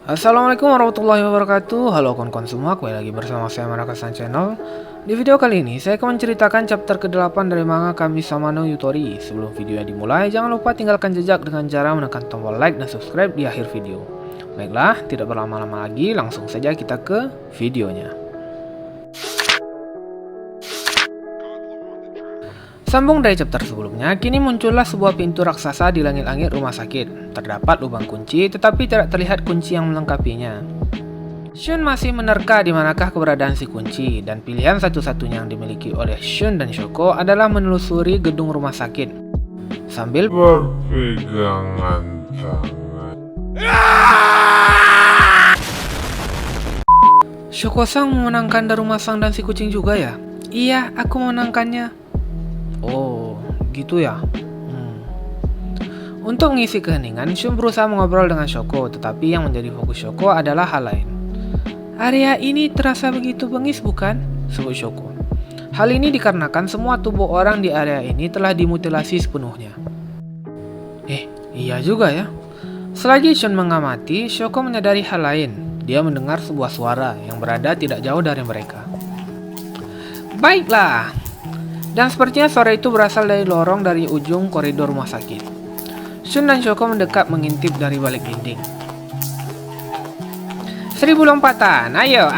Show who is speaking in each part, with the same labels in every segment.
Speaker 1: Assalamualaikum warahmatullahi wabarakatuh. Halo kawan-kawan semua, kembali lagi bersama saya Marakasan Channel. Di video kali ini saya akan menceritakan chapter ke-8 dari manga Kami-sama no Yutori. Sebelum videonya dimulai, jangan lupa tinggalkan jejak dengan cara menekan tombol like dan subscribe di akhir video. Baiklah, tidak berlama-lama lagi, langsung saja kita ke videonya. Sambung dari chapter sebelumnya, kini muncullah sebuah pintu raksasa di langit-langit rumah sakit. Terdapat lubang kunci, tetapi tidak terlihat kunci yang melengkapinya. Shun masih menerka di manakah keberadaan si kunci, dan pilihan satu-satunya yang dimiliki oleh Shun dan Shoko adalah menelusuri gedung rumah sakit. Sambil
Speaker 2: berpegangan tangan.
Speaker 1: Shoko-sang memenangkan Daruma-sang dan si kucing juga ya? Iya, aku memenangkannya. Oh, gitu ya. Untuk mengisi keheningan, Shun berusaha mengobrol dengan Shoko, tetapi yang menjadi fokus Shoko adalah hal lain. Area ini terasa begitu bengis bukan? Sebut Shoko. Hal ini dikarenakan semua tubuh orang di area ini telah dimutilasi sepenuhnya. Iya juga ya. Selagi Shun mengamati, Shoko menyadari hal lain. Dia mendengar sebuah suara yang berada tidak jauh dari mereka. Baiklah. Dan sepertinya suara itu berasal dari lorong dari ujung koridor rumah sakit. Shun dan Shoko mendekat mengintip dari balik dinding. 1000 lompatan, ayo.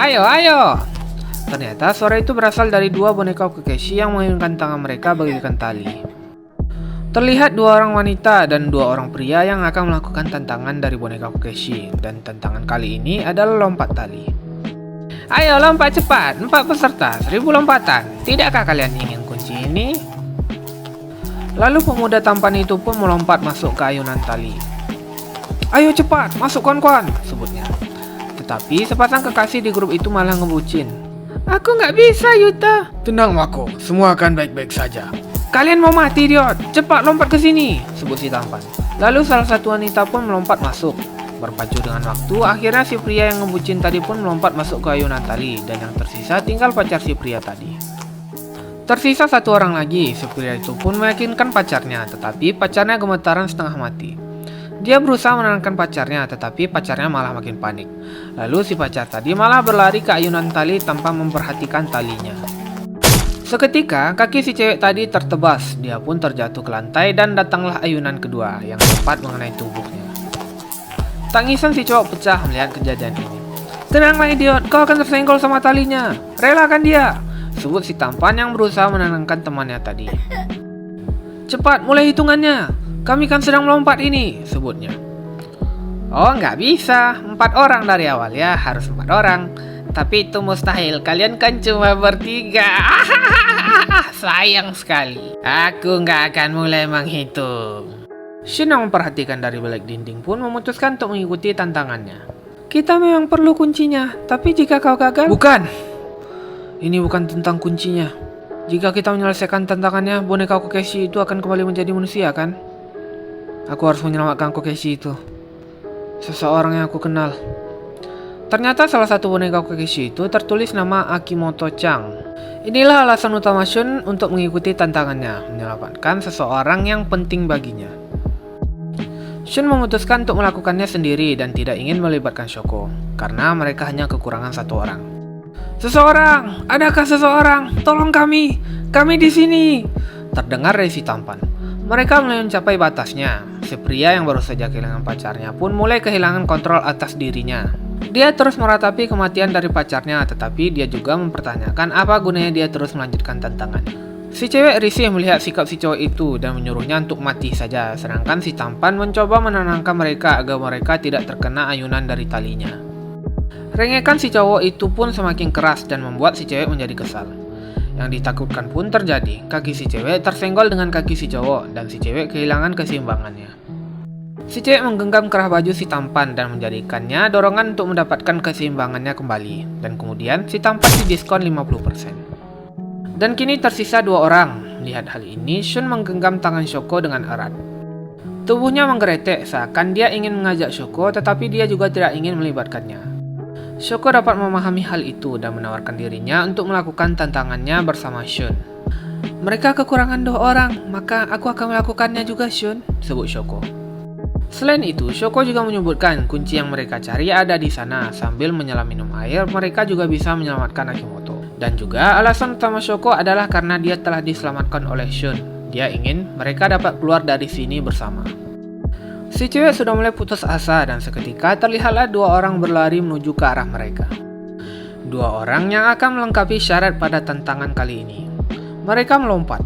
Speaker 1: Ternyata suara itu berasal dari dua boneka Kokeshi yang mengayunkan tangan mereka bagaikan tali. Terlihat dua orang wanita dan dua orang pria yang akan melakukan tantangan dari boneka Kokeshi. Dan tantangan kali ini adalah lompat tali. Ayo lompat cepat, 4 peserta, 1000 lompatan. Tidakkah kalian ingin kunci ini? Lalu pemuda tampan itu pun melompat masuk ke ayunan tali. Ayo cepat, masuk kawan-kawan, sebutnya. Tetapi sepasang kekasih di grup itu malah ngebucin. Aku nggak bisa, Yuta. Tenang, Mako, semua akan baik-baik saja. Kalian mau mati, idiot. Cepat lompat ke sini, sebut si tampan. Lalu salah satu wanita pun melompat masuk. Berpacu dengan waktu, akhirnya si pria yang ngebucin tadi pun melompat masuk ke ayunan tali, dan yang tersisa tinggal pacar si pria tadi. Tersisa satu orang lagi, si pria itu pun meyakinkan pacarnya, tetapi pacarnya gemetaran setengah mati. Dia berusaha menenangkan pacarnya, tetapi pacarnya malah makin panik. Lalu si pacar tadi malah berlari ke ayunan tali tanpa memperhatikan talinya. Seketika, kaki si cewek tadi tertebas, dia pun terjatuh ke lantai dan datanglah ayunan kedua yang tepat mengenai tubuhnya. Tangisan si cowok pecah melihat kejadian ini. Tenanglah idiot, kau akan tersenggol sama talinya. Relakan dia, sebut si tampan yang berusaha menenangkan temannya tadi. Cepat, mulai hitungannya. Kami kan sedang melompat ini, sebutnya. Oh, nggak bisa. 4 orang dari awal ya, harus 4 orang. Tapi itu mustahil, kalian kan cuma bertiga. Sayang sekali. Aku nggak akan mulai menghitung. Shun yang memperhatikan dari balik dinding pun memutuskan untuk mengikuti tantangannya. Kita memang perlu kuncinya, tapi jika kau gagal... Bukan! Ini bukan tentang kuncinya. Jika kita menyelesaikan tantangannya, boneka Kokeshi itu akan kembali menjadi manusia, kan? Aku harus menyelamatkan Kokeshi itu. Seseorang yang aku kenal. Ternyata salah satu boneka Kokeshi itu tertulis nama Akimoto-chan. Inilah alasan utama Shun untuk mengikuti tantangannya, menyelamatkan seseorang yang penting baginya. Shun memutuskan untuk melakukannya sendiri dan tidak ingin melibatkan Shoko, karena mereka hanya kekurangan 1 orang. Seseorang! Adakah seseorang? Tolong kami! Kami di sini! Terdengar dari si tampan. Mereka mulai mencapai batasnya. Si pria yang baru saja kehilangan pacarnya pun mulai kehilangan kontrol atas dirinya. Dia terus meratapi kematian dari pacarnya, tetapi dia juga mempertanyakan apa gunanya dia terus melanjutkan tantangannya. Si cewek risih melihat sikap si cowok itu dan menyuruhnya untuk mati saja, sedangkan si tampan mencoba menenangkan mereka agar mereka tidak terkena ayunan dari talinya. Rengekan si cowok itu pun semakin keras dan membuat si cewek menjadi kesal. Yang ditakutkan pun terjadi, kaki si cewek tersenggol dengan kaki si cowok dan si cewek kehilangan keseimbangannya. Si cewek menggenggam kerah baju si tampan dan menjadikannya dorongan untuk mendapatkan keseimbangannya kembali, dan kemudian si tampan didiskon 50%. Dan kini tersisa 2 orang. Lihat hal ini, Shun menggenggam tangan Shoko dengan erat. Tubuhnya menggeretek seakan dia ingin mengajak Shoko, tetapi dia juga tidak ingin melibatkannya. Shoko dapat memahami hal itu dan menawarkan dirinya untuk melakukan tantangannya bersama Shun. Mereka kekurangan 2 orang, maka aku akan melakukannya juga, Shun, sebut Shoko. Selain itu, Shoko juga menyebutkan kunci yang mereka cari ada di sana. Sambil menyelam minum air, mereka juga bisa menyelamatkan Akimoto. Dan juga alasan utama Shoko adalah karena dia telah diselamatkan oleh Shun. Dia ingin mereka dapat keluar dari sini bersama. Si cewek sudah mulai putus asa dan seketika terlihatlah dua orang berlari menuju ke arah mereka. Dua orang yang akan melengkapi syarat pada tantangan kali ini. Mereka melompat.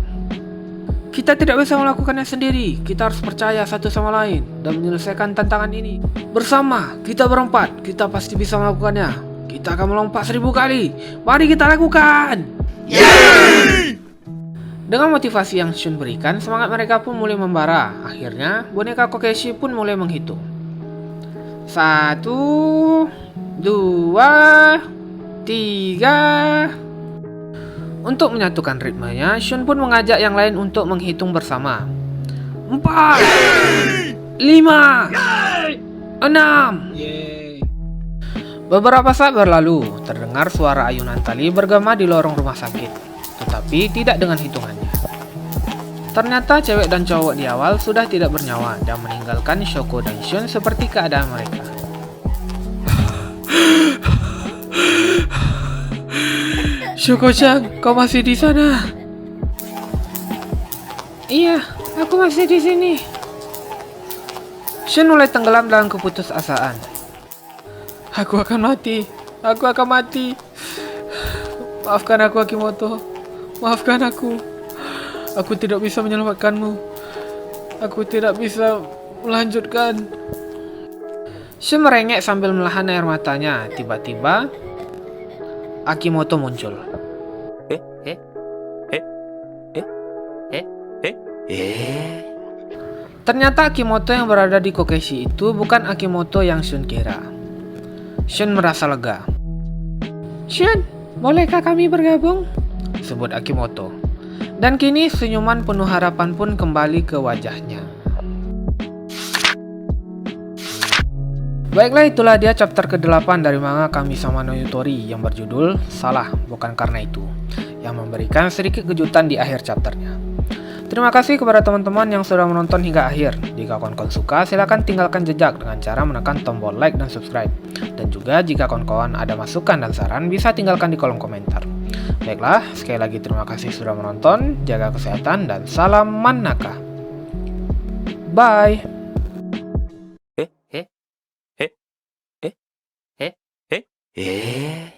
Speaker 1: Kita tidak bisa melakukannya sendiri, kita harus percaya satu sama lain dan menyelesaikan tantangan ini. Bersama, kita berempat, kita pasti bisa melakukannya. Kita akan melompat 1000 kali, mari kita lakukan! Yeay! Dengan motivasi yang Shun berikan, semangat mereka pun mulai membara. Akhirnya, boneka Kokeshi pun mulai menghitung. 1, 2, 3... Untuk menyatukan ritmenya, Shun pun mengajak yang lain untuk menghitung bersama. 4, 5, 6. Beberapa saat berlalu, terdengar suara ayunan tali bergema di lorong rumah sakit, tetapi tidak dengan hitungannya. Ternyata cewek dan cowok di awal sudah tidak bernyawa dan meninggalkan Shoko dan Shun seperti keadaan mereka. Shoko-chan, kau masih di sana? Iya, aku masih di sini. Shun mulai tenggelam dalam keputusasaan. Aku akan mati. Maafkan aku, Akimoto. Maafkan aku. Aku tidak bisa menyelamatkanmu. Aku tidak bisa melanjutkan. Shun merengek sambil menahan air matanya. Tiba-tiba Akimoto muncul. Ternyata Akimoto yang berada di Kokeshi itu bukan Akimoto yang Shun kira. Shun merasa lega. Shun, bolehkah kami bergabung? Sebut Akimoto. Dan kini senyuman penuh harapan pun kembali ke wajahnya. Baiklah, itulah dia chapter ke-8 dari manga Kami-sama no Yutori yang berjudul Salah Bukan Karena Itu, yang memberikan sedikit kejutan di akhir chapternya. Terima kasih kepada teman-teman yang sudah menonton hingga akhir. Jika kawan-kawan suka, silakan tinggalkan jejak dengan cara menekan tombol like dan subscribe. Dan juga jika kawan-kawan ada masukan dan saran, bisa tinggalkan di kolom komentar. Baiklah, sekali lagi terima kasih sudah menonton, jaga kesehatan, dan salam Manaka. Bye!
Speaker 3: Eh?